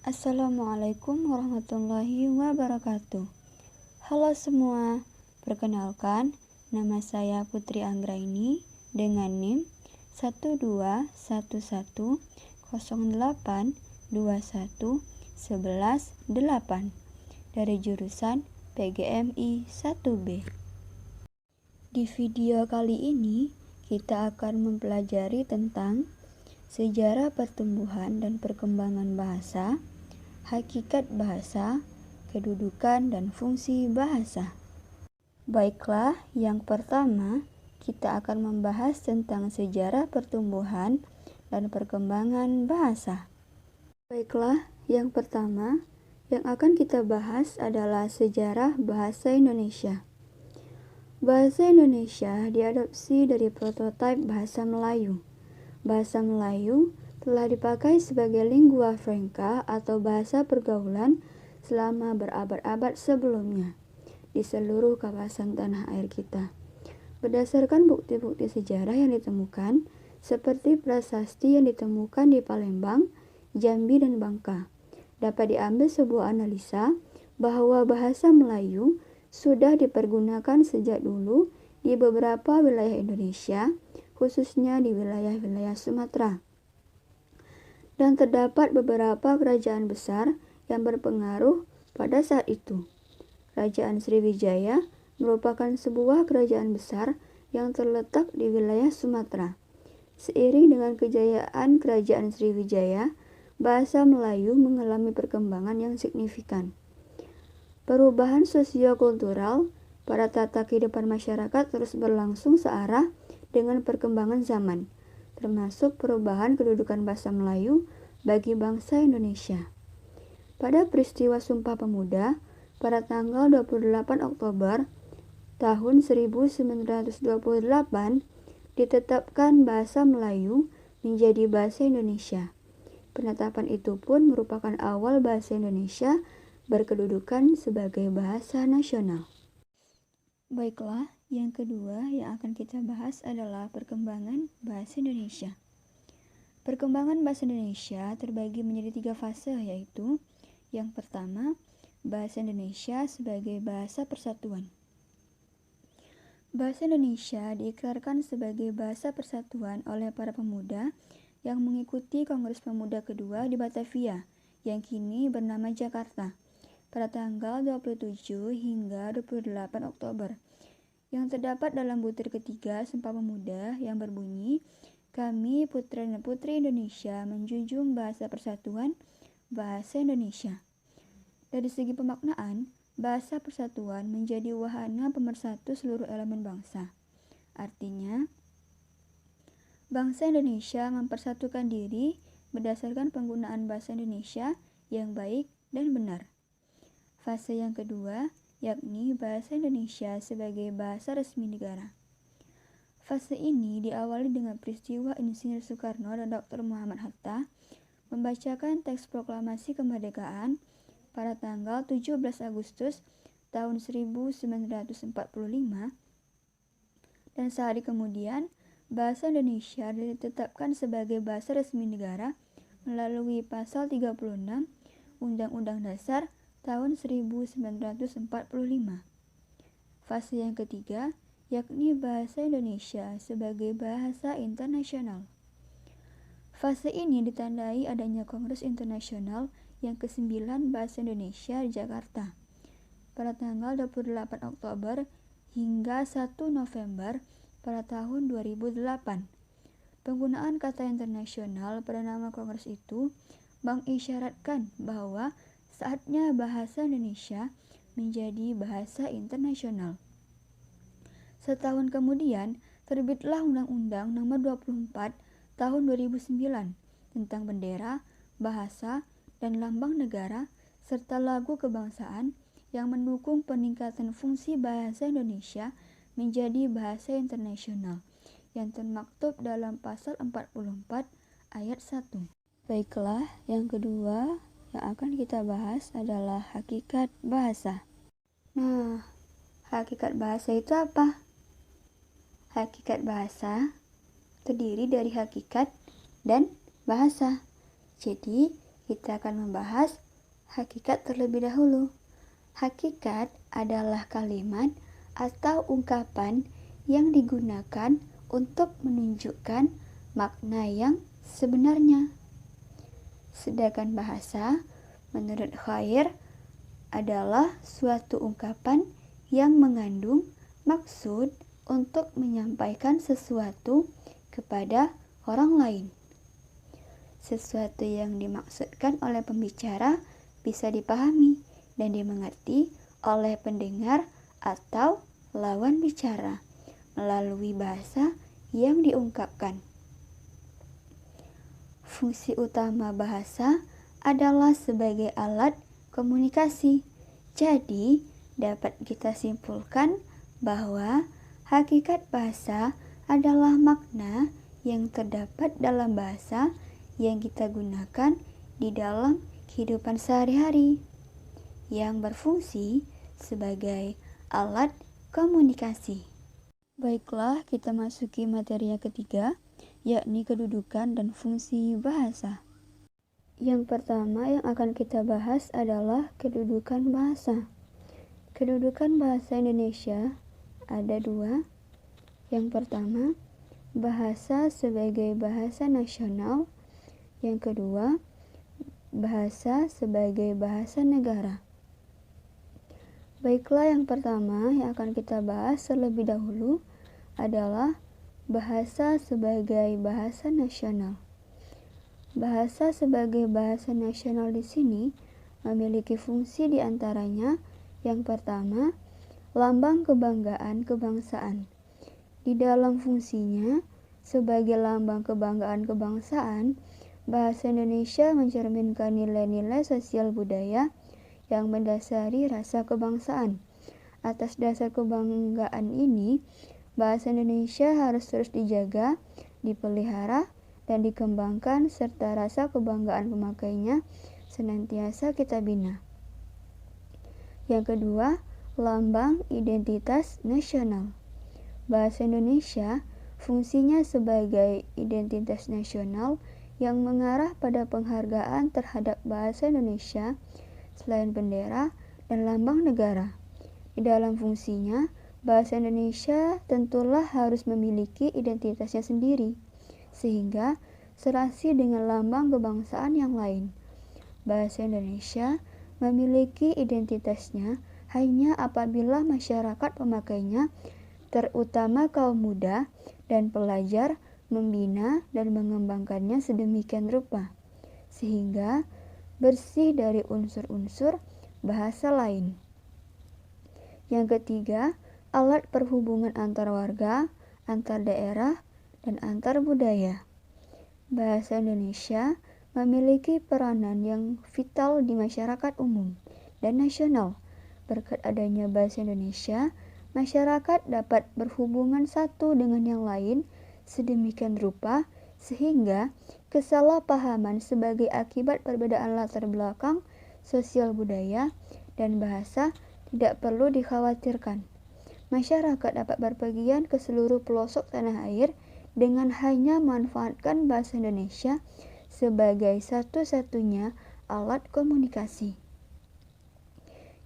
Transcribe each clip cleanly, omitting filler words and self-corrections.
Assalamualaikum warahmatullahi wabarakatuh. Halo semua, perkenalkan nama saya Putri Anggraini dengan NIM 12108211118 dari jurusan PGMI 1B. Di video kali ini kita akan mempelajari tentang sejarah pertumbuhan dan perkembangan bahasa, hakikat bahasa, kedudukan dan fungsi bahasa. Baiklah, yang pertama kita akan membahas tentang sejarah pertumbuhan dan perkembangan bahasa. Baiklah, yang pertama yang akan kita bahas adalah sejarah bahasa Indonesia. Bahasa Indonesia diadopsi dari prototipe bahasa Melayu. Bahasa Melayu telah dipakai sebagai lingua franca atau bahasa pergaulan selama berabad-abad sebelumnya di seluruh kawasan tanah air kita. Berdasarkan bukti-bukti sejarah yang ditemukan, seperti prasasti yang ditemukan di Palembang, Jambi, dan Bangka, dapat diambil sebuah analisa bahwa bahasa Melayu sudah dipergunakan sejak dulu di beberapa wilayah Indonesia, khususnya di wilayah-wilayah Sumatera. Dan terdapat beberapa kerajaan besar yang berpengaruh pada saat itu. Kerajaan Sriwijaya merupakan sebuah kerajaan besar yang terletak di wilayah Sumatera. Seiring dengan kejayaan kerajaan Sriwijaya, bahasa Melayu mengalami perkembangan yang signifikan. Perubahan sosio-kultural pada tata kehidupan masyarakat terus berlangsung searah dengan perkembangan zaman, termasuk perubahan kedudukan bahasa Melayu bagi bangsa Indonesia. Pada peristiwa Sumpah Pemuda pada tanggal 28 Oktober tahun 1928 ditetapkan bahasa Melayu menjadi bahasa Indonesia. Penetapan itu pun merupakan awal bahasa Indonesia berkedudukan sebagai bahasa nasional. Baiklah, yang kedua yang akan kita bahas adalah perkembangan bahasa Indonesia. Perkembangan bahasa Indonesia terbagi menjadi 3 fase, yaitu yang pertama, bahasa Indonesia sebagai bahasa persatuan. Bahasa Indonesia diikrarkan sebagai bahasa persatuan oleh para pemuda yang mengikuti Kongres Pemuda kedua di Batavia, yang kini bernama Jakarta, pada tanggal 27 hingga 28 Oktober, yang terdapat dalam butir ketiga Sumpah Pemuda yang berbunyi, "Kami putra dan putri Indonesia menjunjung bahasa persatuan, bahasa Indonesia." Dari segi pemaknaan, bahasa persatuan menjadi wahana pemersatu seluruh elemen bangsa. Artinya, bangsa Indonesia mempersatukan diri berdasarkan penggunaan bahasa Indonesia yang baik dan benar. Fase yang kedua, yakni bahasa Indonesia sebagai bahasa resmi negara. Fase ini diawali dengan peristiwa Insinyur Soekarno dan Dr. Muhammad Hatta membacakan teks proklamasi kemerdekaan pada tanggal 17 Agustus tahun 1945, dan sehari kemudian bahasa Indonesia ditetapkan sebagai bahasa resmi negara melalui pasal 36 Undang-Undang Dasar tahun 1945. Fase yang ketiga, yakni bahasa Indonesia sebagai bahasa internasional. Fase ini ditandai adanya Kongres Internasional yang ke-9 Bahasa Indonesia di Jakarta pada tanggal 28 Oktober hingga 1 November pada tahun 2008. Penggunaan kata internasional pada nama Kongres itu mengisyaratkan bahwa saatnya bahasa Indonesia menjadi bahasa internasional. Setahun kemudian, terbitlah Undang-Undang Nomor 24 Tahun 2009 tentang bendera, bahasa, dan lambang negara, serta lagu kebangsaan yang mendukung peningkatan fungsi bahasa Indonesia menjadi bahasa internasional, yang termaktub dalam pasal 44 ayat 1. Baiklah, yang kedua yang akan kita bahas adalah hakikat bahasa. Nah, hakikat bahasa itu apa? Hakikat bahasa terdiri dari hakikat dan bahasa. Jadi, kita akan membahas hakikat terlebih dahulu. Hakikat adalah kalimat atau ungkapan yang digunakan untuk menunjukkan makna yang sebenarnya. Sedangkan bahasa, menurut Khair, adalah suatu ungkapan yang mengandung maksud untuk menyampaikan sesuatu kepada orang lain. Sesuatu yang dimaksudkan oleh pembicara bisa dipahami dan dimengerti oleh pendengar atau lawan bicara melalui bahasa yang diungkapkan. Fungsi utama bahasa adalah sebagai alat komunikasi. Jadi, dapat kita simpulkan bahwa hakikat bahasa adalah makna yang terdapat dalam bahasa yang kita gunakan di dalam kehidupan sehari-hari, yang berfungsi sebagai alat komunikasi. Baiklah, kita masuki materi yang ketiga, yakni kedudukan dan fungsi bahasa. Yang pertama yang akan kita bahas adalah kedudukan bahasa. Kedudukan bahasa Indonesia ada dua. Yang pertama, bahasa sebagai bahasa nasional. Yang kedua, bahasa sebagai bahasa negara. Baiklah, yang pertama yang akan kita bahas terlebih dahulu adalah bahasa sebagai bahasa nasional. Bahasa sebagai bahasa nasional di sini memiliki fungsi di antaranya. Yang pertama, lambang kebanggaan kebangsaan. Di dalam fungsinya sebagai lambang kebanggaan kebangsaan, bahasa Indonesia mencerminkan nilai-nilai sosial budaya yang mendasari rasa kebangsaan. Atas dasar kebanggaan ini, bahasa Indonesia harus terus dijaga, dipelihara, dan dikembangkan, serta rasa kebanggaan pemakainya senantiasa kita bina. Yang kedua, lambang identitas nasional. Bahasa Indonesia fungsinya sebagai identitas nasional yang mengarah pada penghargaan terhadap bahasa Indonesia selain bendera dan lambang negara. Di dalam fungsinya, bahasa Indonesia tentulah harus memiliki identitasnya sendiri, sehingga serasi dengan lambang kebangsaan yang lain. Bahasa Indonesia memiliki identitasnya hanya apabila masyarakat pemakainya, terutama kaum muda dan pelajar, membina dan mengembangkannya sedemikian rupa, sehingga bersih dari unsur-unsur bahasa lain. Yang ketiga, alat perhubungan antar warga, antar daerah, dan antar budaya. Bahasa Indonesia memiliki peranan yang vital di masyarakat umum dan nasional. Berkat adanya bahasa Indonesia, masyarakat dapat berhubungan satu dengan yang lain sedemikian rupa sehingga kesalahpahaman sebagai akibat perbedaan latar belakang, sosial budaya, dan bahasa tidak perlu dikhawatirkan. Masyarakat dapat berpergian ke seluruh pelosok tanah air dengan hanya memanfaatkan bahasa Indonesia sebagai satu-satunya alat komunikasi.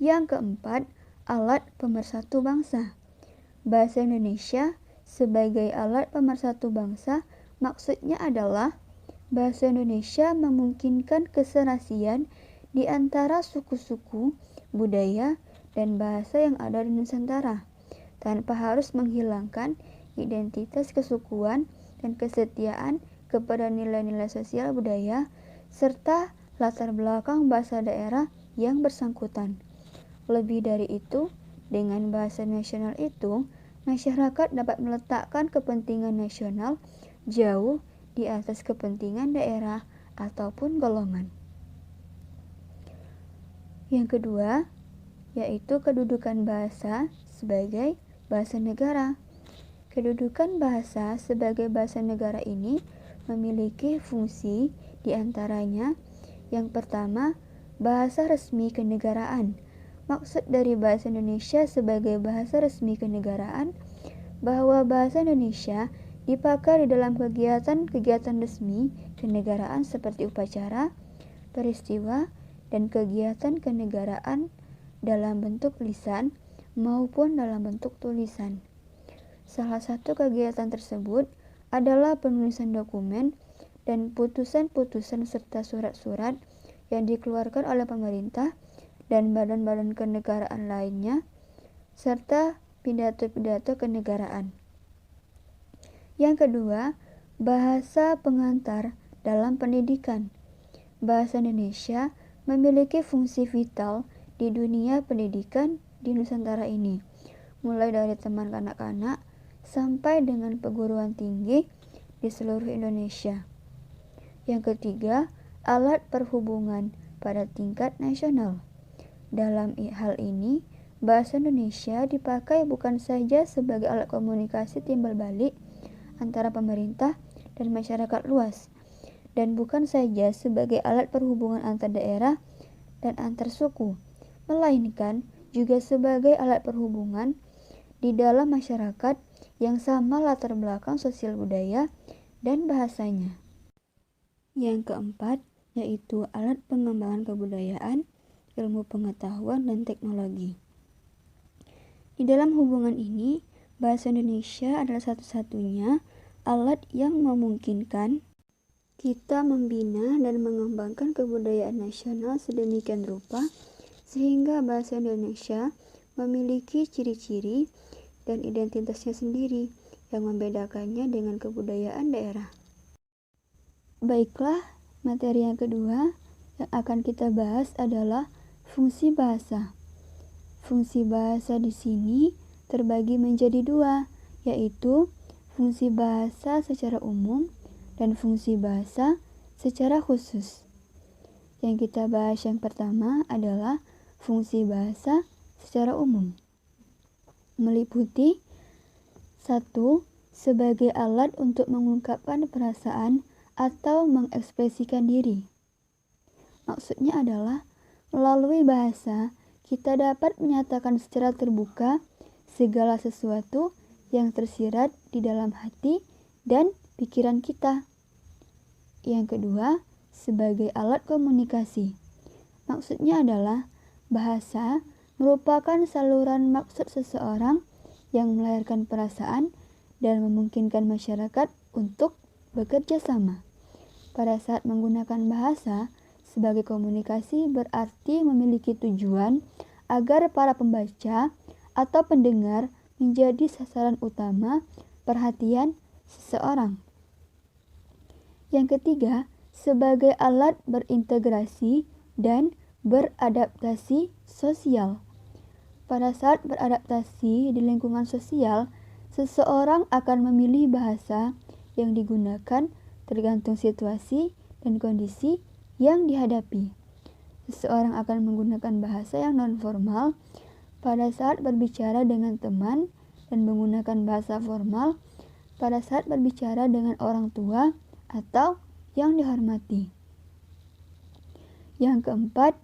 Yang keempat, alat pemersatu bangsa. Bahasa Indonesia sebagai alat pemersatu bangsa maksudnya adalah bahasa Indonesia memungkinkan keserasian di antara suku-suku, budaya, dan bahasa yang ada di Nusantara, tanpa harus menghilangkan identitas kesukuan dan kesetiaan kepada nilai-nilai sosial budaya, serta latar belakang bahasa daerah yang bersangkutan. Lebih dari itu, dengan bahasa nasional itu, masyarakat dapat meletakkan kepentingan nasional jauh di atas kepentingan daerah ataupun golongan. Yang kedua, yaitu kedudukan bahasa sebagai bahasa negara. Kedudukan bahasa sebagai bahasa negara ini memiliki fungsi di antaranya. Yang pertama, bahasa resmi kenegaraan. Maksud dari bahasa Indonesia sebagai bahasa resmi kenegaraan bahwa bahasa Indonesia dipakai di dalam kegiatan-kegiatan resmi kenegaraan seperti upacara, peristiwa, dan kegiatan kenegaraan dalam bentuk lisan maupun dalam bentuk tulisan. Salah satu kegiatan tersebut adalah penulisan dokumen dan putusan-putusan serta surat-surat yang dikeluarkan oleh pemerintah dan badan-badan kenegaraan lainnya, serta pidato-pidato kenegaraan. Yang kedua, bahasa pengantar dalam pendidikan. Bahasa Indonesia memiliki fungsi vital di dunia pendidikan di Nusantara ini, mulai dari teman kanak-kanak sampai dengan perguruan tinggi di seluruh Indonesia. Yang ketiga, alat perhubungan pada tingkat nasional. Dalam hal ini, bahasa Indonesia dipakai bukan saja sebagai alat komunikasi timbal balik antara pemerintah dan masyarakat luas, dan bukan saja sebagai alat perhubungan antar daerah dan antar suku, melainkan juga sebagai alat perhubungan di dalam masyarakat yang sama latar belakang sosial budaya dan bahasanya. Yang keempat, yaitu alat pengembangan kebudayaan, ilmu pengetahuan, dan teknologi. Di dalam hubungan ini, bahasa Indonesia adalah satu-satunya alat yang memungkinkan kita membina dan mengembangkan kebudayaan nasional sedemikian rupa sehingga bahasa Indonesia memiliki ciri-ciri dan identitasnya sendiri yang membedakannya dengan kebudayaan daerah. Baiklah, materi yang kedua yang akan kita bahas adalah fungsi bahasa. Fungsi bahasa di sini terbagi menjadi dua, yaitu fungsi bahasa secara umum dan fungsi bahasa secara khusus. Yang kita bahas yang pertama adalah fungsi bahasa secara umum. Meliputi 1. Sebagai alat untuk mengungkapkan perasaan atau mengekspresikan diri. Maksudnya adalah melalui bahasa kita dapat menyatakan secara terbuka segala sesuatu yang tersirat di dalam hati dan pikiran kita. Yang kedua, sebagai alat komunikasi. Maksudnya adalah bahasa merupakan saluran maksud seseorang yang melahirkan perasaan dan memungkinkan masyarakat untuk bekerja sama. Pada saat menggunakan bahasa sebagai komunikasi berarti memiliki tujuan agar para pembaca atau pendengar menjadi sasaran utama perhatian seseorang. Yang ketiga, sebagai alat berintegrasi dan beradaptasi sosial. Pada saat beradaptasi di lingkungan sosial, seseorang akan memilih bahasa yang digunakan tergantung situasi dan kondisi yang dihadapi. Seseorang akan menggunakan bahasa yang non-formal pada saat berbicara dengan teman dan menggunakan bahasa formal pada saat berbicara dengan orang tua atau yang dihormati. Yang keempat,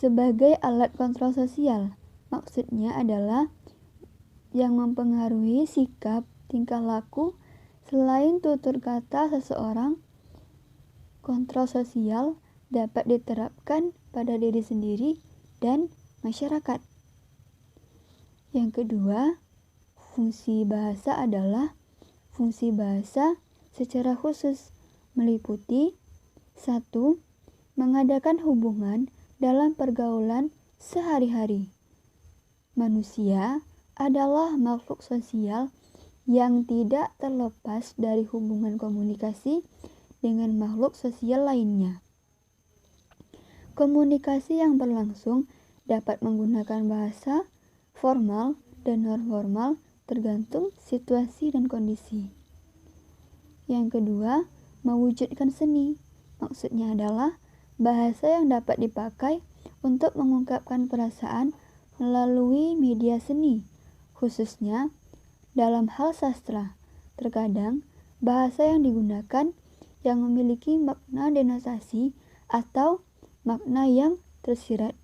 sebagai alat kontrol sosial. Maksudnya adalah yang mempengaruhi sikap, tingkah laku, selain tutur kata seseorang. Kontrol sosial dapat diterapkan pada diri sendiri dan masyarakat. Yang kedua, fungsi bahasa adalah fungsi bahasa secara khusus meliputi 1. Mengadakan hubungan dalam pergaulan sehari-hari. Manusia adalah makhluk sosial yang tidak terlepas dari hubungan komunikasi dengan makhluk sosial lainnya. Komunikasi yang berlangsung dapat menggunakan bahasa formal dan non-formal tergantung situasi dan kondisi. Yang kedua, mewujudkan seni. Maksudnya adalah bahasa yang dapat dipakai untuk mengungkapkan perasaan melalui media seni, khususnya dalam hal sastra. Terkadang bahasa yang digunakan yang memiliki makna denotasi atau makna yang tersirat.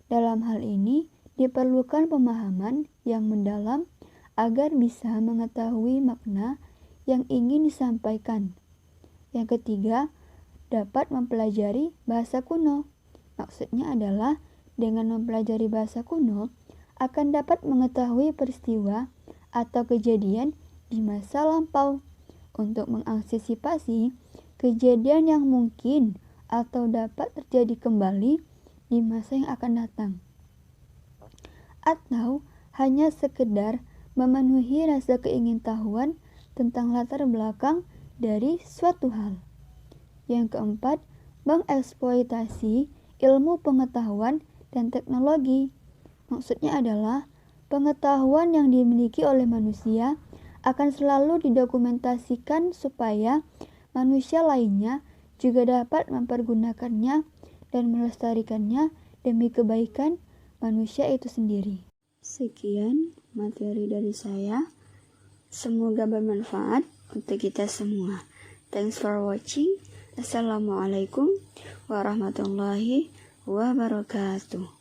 Dalam hal ini diperlukan pemahaman yang mendalam agar bisa mengetahui makna yang ingin disampaikan. Yang ketiga, dapat mempelajari bahasa kuno. Maksudnya adalah dengan mempelajari bahasa kuno akan dapat mengetahui peristiwa atau kejadian di masa lampau untuk mengantisipasi kejadian yang mungkin atau dapat terjadi kembali di masa yang akan datang. Atau hanya sekedar memenuhi rasa keingintahuan tentang latar belakang dari suatu hal. Yang keempat, mengeksploitasi ilmu pengetahuan dan teknologi. Maksudnya adalah pengetahuan yang dimiliki oleh manusia akan selalu didokumentasikan supaya manusia lainnya juga dapat mempergunakannya dan melestarikannya demi kebaikan manusia itu sendiri. Sekian materi dari saya. Semoga bermanfaat untuk kita semua. Thanks for watching. Assalamualaikum warahmatullahi wabarakatuh.